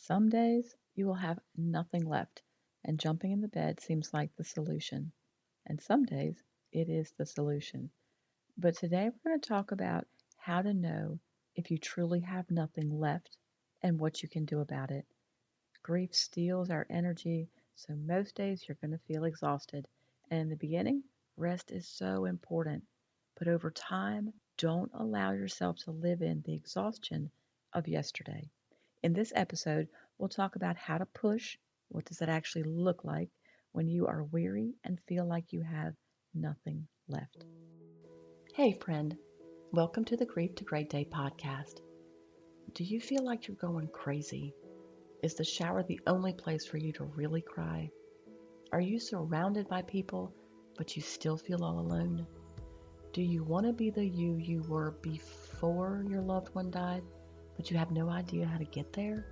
Some days you will have nothing left, and jumping in the bed seems like the solution. And some days it is the solution. But today we're going to talk about how to know if you truly have nothing left and what you can do about it. Grief steals our energy, so most days you're going to feel exhausted. And in the beginning, rest is so important. But over time, don't allow yourself to live in the exhaustion of yesterday. In this episode, we'll talk about how to push. What does that actually look like when you are weary and feel like you have nothing left? Hey, friend. Welcome to the Grief to Great Day podcast. Do you feel like you're going crazy? Is the shower the only place for you to really cry? Are you surrounded by people, but you still feel all alone? Do you want to be the you were before your loved one died, but you have no idea how to get there?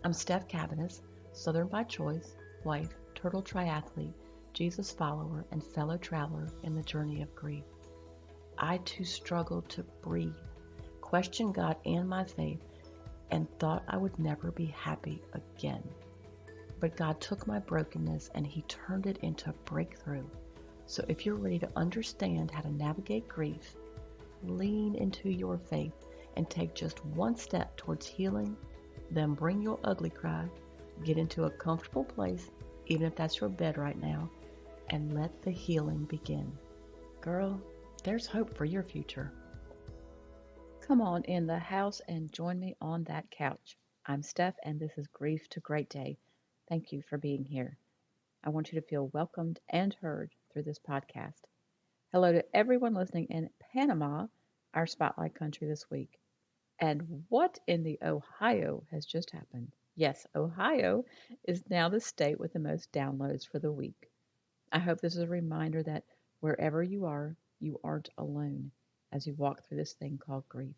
I'm Steph Cabanis, Southern by choice, wife, turtle triathlete, Jesus follower, and fellow traveler in the journey of grief. I too struggled to breathe, questioned God and my faith, and thought I would never be happy again. But God took my brokenness and He turned it into a breakthrough. So if you're ready to understand how to navigate grief, lean into your faith and take just one step towards healing, then bring your ugly cry, get into a comfortable place, even if that's your bed right now, and let the healing begin. Girl, there's hope for your future. Come on in the house and join me on that couch. I'm Steph, and this is Grief to Great Day. Thank you for being here. I want you to feel welcomed and heard through this podcast. Hello to everyone listening in Panama, our spotlight country this week. And what in the Ohio has just happened? Yes, Ohio is now the state with the most downloads for the week. I hope this is a reminder that wherever you aren't alone as you walk through this thing called grief.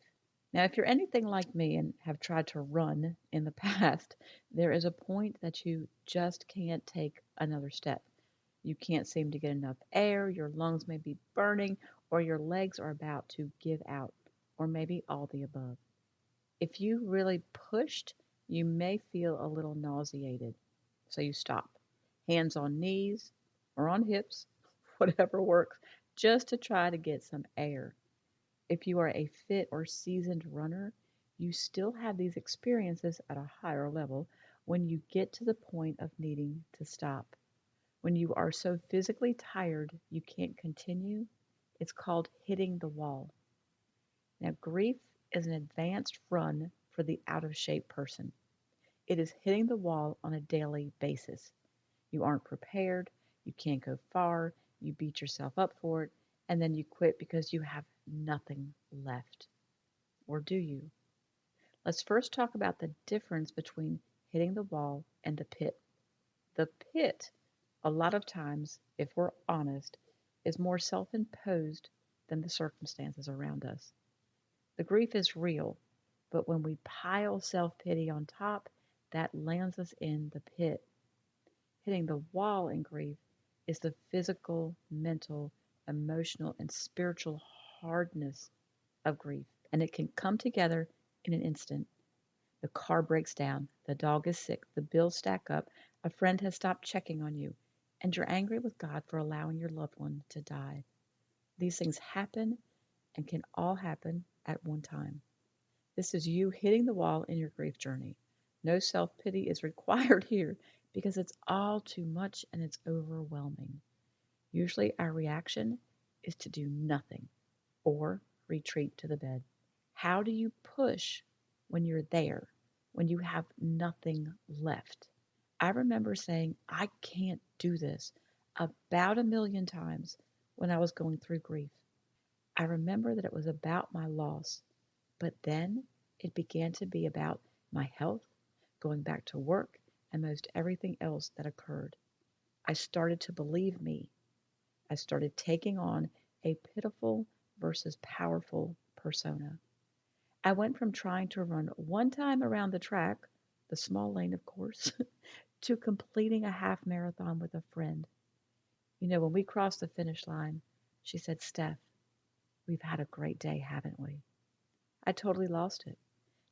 Now, if you're anything like me and have tried to run in the past, there is a point that you just can't take another step. You can't seem to get enough air, your lungs may be burning, or your legs are about to give out, or maybe all the above. If you really pushed, you may feel a little nauseated, so you stop. Hands on knees or on hips, whatever works, just to try to get some air. If you are a fit or seasoned runner, you still have these experiences at a higher level when you get to the point of needing to stop. When you are so physically tired you can't continue, it's called hitting the wall. Now, grief is an advanced run for the out of shape person. It is hitting the wall on a daily basis. You aren't prepared, you can't go far, you beat yourself up for it, and then you quit because you have nothing left. Or do you? Let's first talk about the difference between hitting the wall and the pit. The pit, a lot of times, if we're honest, is more self imposed than the circumstances around us. The grief is real, but when we pile self pity on top, that lands us in the pit. Hitting the wall in grief is the physical, mental, emotional, and spiritual hardness of grief, and it can come together in an instant. The car breaks down, the dog is sick, the bills stack up, a friend has stopped checking on you, and you're angry with God for allowing your loved one to die. These things happen and can all happen at one time. This is you hitting the wall in your grief journey. No self pity is required here because it's all too much and it's overwhelming. Usually, our reaction is to do nothing or retreat to the bed. How do you push when you're there, when you have nothing left? I remember saying, I can't do this about a million times when I was going through grief. I remember that it was about my loss, but then it began to be about my health, going back to work, and most everything else that occurred. I started to believe me. I started taking on a pitiful versus powerful persona. I went from trying to run one time around the track, the small lane, of course, to completing a half marathon with a friend. You know, when we crossed the finish line, she said, Steph, we've had a great day, haven't we? I totally lost it.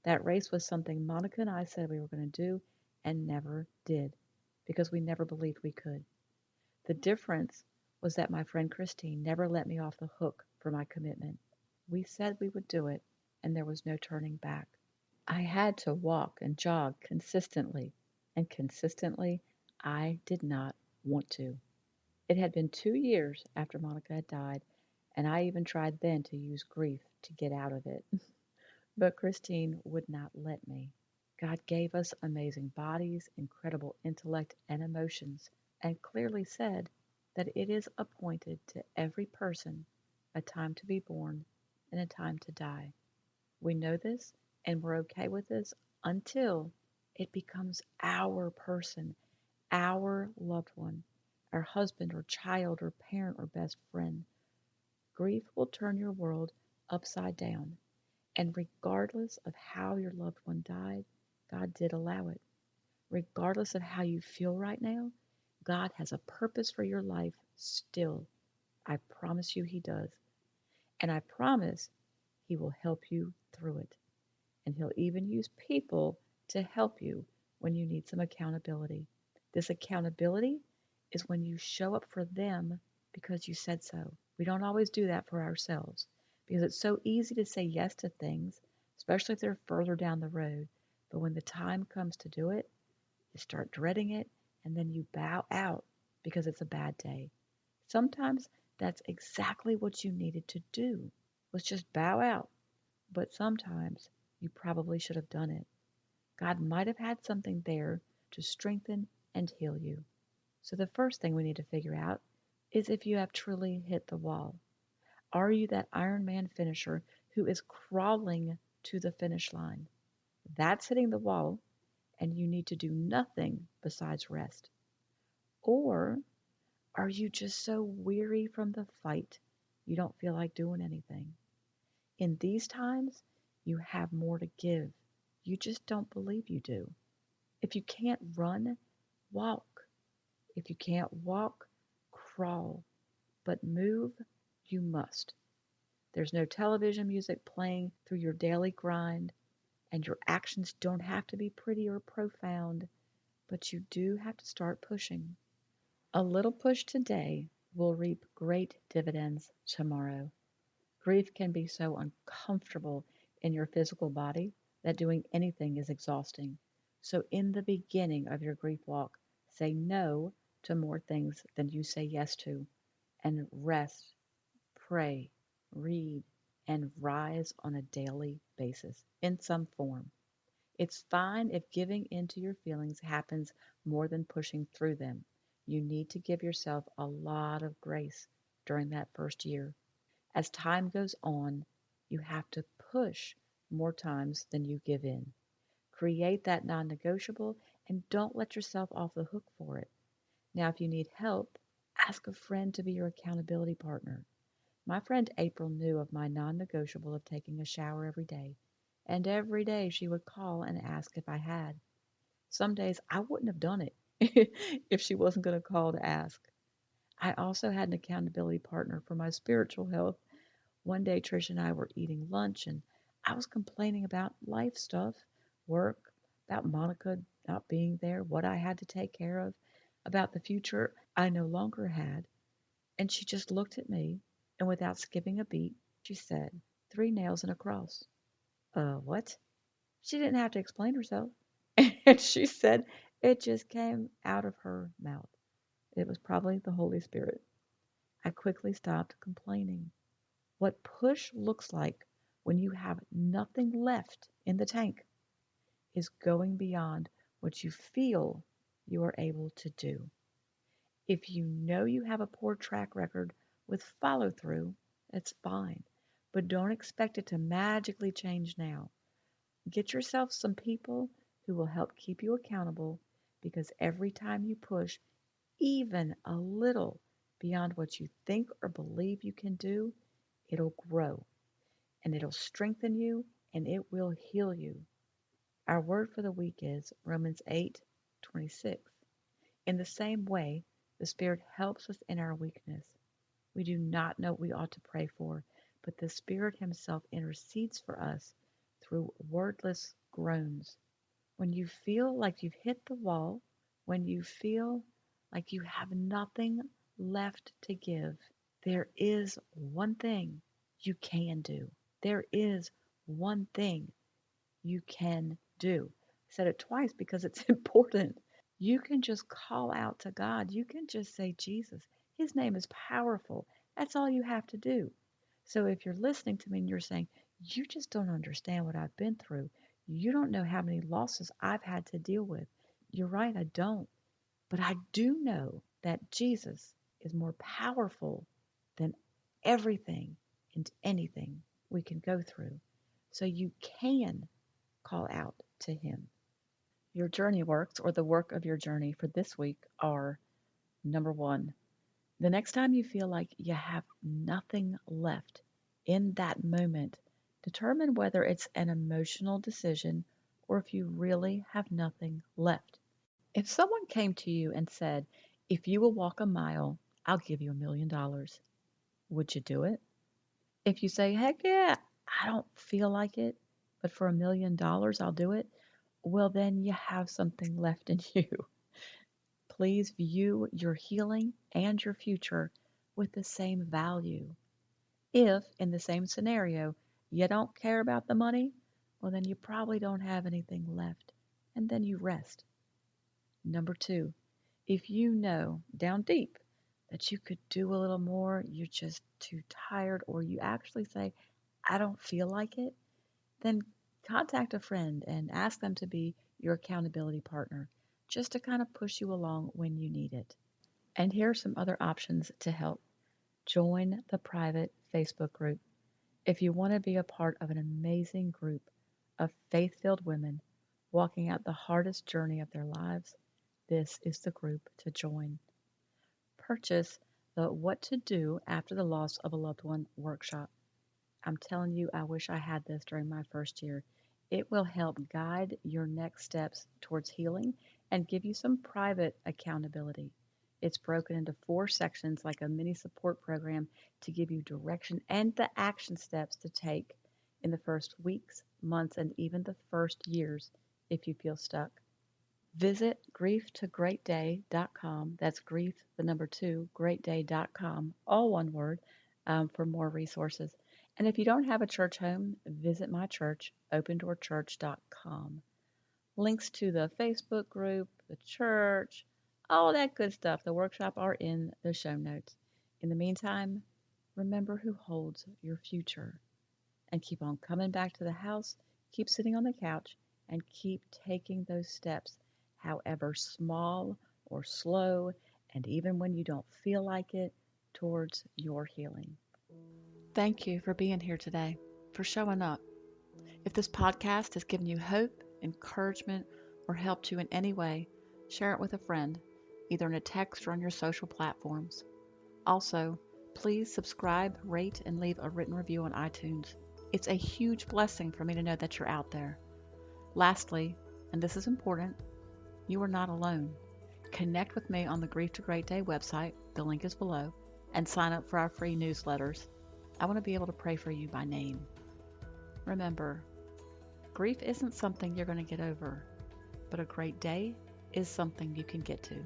That race was something Monica and I said we were going to do and never did because we never believed we could. The difference was that my friend Christine never let me off the hook for my commitment. We said we would do it, and there was no turning back. I had to walk and jog consistently, and consistently, I did not want to. It had been 2 years after Monica had died, and I even tried then to use grief to get out of it. But Christine would not let me. God gave us amazing bodies, incredible intellect, and emotions, and clearly said that it is appointed to every person a time to be born and a time to die. We know this and we're okay with this until it becomes our person, our loved one, our husband or child or parent or best friend. Grief will turn your world upside down. And regardless of how your loved one died, God did allow it. Regardless of how you feel right now, God has a purpose for your life still. I promise you He does. And I promise He will help you through it. And He'll even use people to help you when you need some accountability. This accountability is when you show up for them because you said so. We don't always do that for ourselves because it's so easy to say yes to things, especially if they're further down the road. But when the time comes to do it, you start dreading it and then you bow out because it's a bad day. Sometimes that's exactly what you needed to do was just bow out. But sometimes you probably should have done it. God might have had something there to strengthen and heal you. So the first thing we need to figure out is if you have truly hit the wall. Are you that Ironman finisher who is crawling to the finish line? That's hitting the wall, and you need to do nothing besides rest. Or are you just so weary from the fight you don't feel like doing anything? In these times, you have more to give. You just don't believe you do. If you can't run, walk. If you can't walk, crawl. But move, you must. There's no television music playing through your daily grind, and your actions don't have to be pretty or profound, but you do have to start pushing. A little push today will reap great dividends tomorrow. Grief can be so uncomfortable in your physical body that doing anything is exhausting. So, in the beginning of your grief walk, say no to more things than you say yes to, and rest, pray, read, and rise on a daily basis in some form. It's fine if giving into your feelings happens more than pushing through them. You need to give yourself a lot of grace during that first year. As time goes on, you have to push more times than you give in. Create that non negotiable and don't let yourself off the hook for it. Now, if you need help, ask a friend to be your accountability partner. My friend April knew of my non negotiable of taking a shower every day, and every day she would call and ask if I had. Some days I wouldn't have done it if she wasn't going to call to ask. I also had an accountability partner for my spiritual health. One day, Trish and I were eating lunch, and I was complaining about life stuff, work, about Monica not being there, what I had to take care of, about the future I no longer had. And she just looked at me, and without skipping a beat, she said, 3 nails and a cross. What? She didn't have to explain herself. And she said it just came out of her mouth. It was probably the Holy Spirit. I quickly stopped complaining. What push looks like when you have nothing left in the tank is going beyond what you feel you are able to do. If you know you have a poor track record with follow through, that's fine, but don't expect it to magically change now. Get yourself some people who will help keep you accountable because every time you push even a little beyond what you think or believe you can do, it'll grow and it'll strengthen you and it will heal you. Our word for the week is Romans 8:26. In the same way, the Spirit helps us in our weakness. We do not know what we ought to pray for, but the Spirit Himself intercedes for us through wordless groans. When you feel like you've hit the wall, when you feel like you have nothing left to give, there is one thing you can do. There is one thing you can do. I said it twice because it's important. You can just call out to God. You can just say, Jesus. His name is powerful. That's all you have to do. So if you're listening to me and you're saying, you just don't understand what I've been through, you don't know how many losses I've had to deal with. You're right, I don't. But I do know that Jesus is more powerful than everything and anything we can go through. So you can call out to him. Your journey works, or the work of your journey for this week, are: number one, the next time you feel like you have nothing left in that moment, determine whether it's an emotional decision or if you really have nothing left. If someone came to you and said, if you will walk a mile, I'll give you $1 million, would you do it? If you say, heck yeah, I don't feel like it, but for $1 million I'll do it, well, then you have something left in you. Please view your healing and your future with the same value. If, in the same scenario, you don't care about the money, well, then you probably don't have anything left, and then you rest. Number two, if you know down deep that you could do a little more, you're just too tired, or you actually say, I don't feel like it, then contact a friend and ask them to be your accountability partner, just to kind of push you along when you need it. And here are some other options to help. Join the private Facebook group. If you want to be a part of an amazing group of faith-filled women walking out the hardest journey of their lives, this is the group to join. Purchase the What to Do After the Loss of a Loved One workshop. I'm telling you, I wish I had this during my first year. It will help guide your next steps towards healing and give you some private accountability. It's broken into 4 sections like a mini support program to give you direction and the action steps to take in the first weeks, months, and even the first years if you feel stuck. Visit grieftogreatday.com. That's grief, the number 2, greatday.com, all one word, for more resources. And if you don't have a church home, visit my church, opendoorchurch.com. Links to the Facebook group, the church, all that good stuff, the workshop, are in the show notes. In the meantime, remember who holds your future. And keep on coming back to the house, keep sitting on the couch, and keep taking those steps, however small or slow, and even when you don't feel like it, towards your healing. Thank you for being here today, for showing up. If this podcast has given you hope, encouragement, or helped you in any way, share it with a friend, either in a text or on your social platforms. Also, please subscribe, rate, and leave a written review on iTunes. It's a huge blessing for me to know that you're out there. Lastly, and this is important, you are not alone. Connect with me on the Grief to Great Day website, the link is below, and sign up for our free newsletters. I want to be able to pray for you by name. Remember, grief isn't something you're going to get over, but a great day is something you can get to.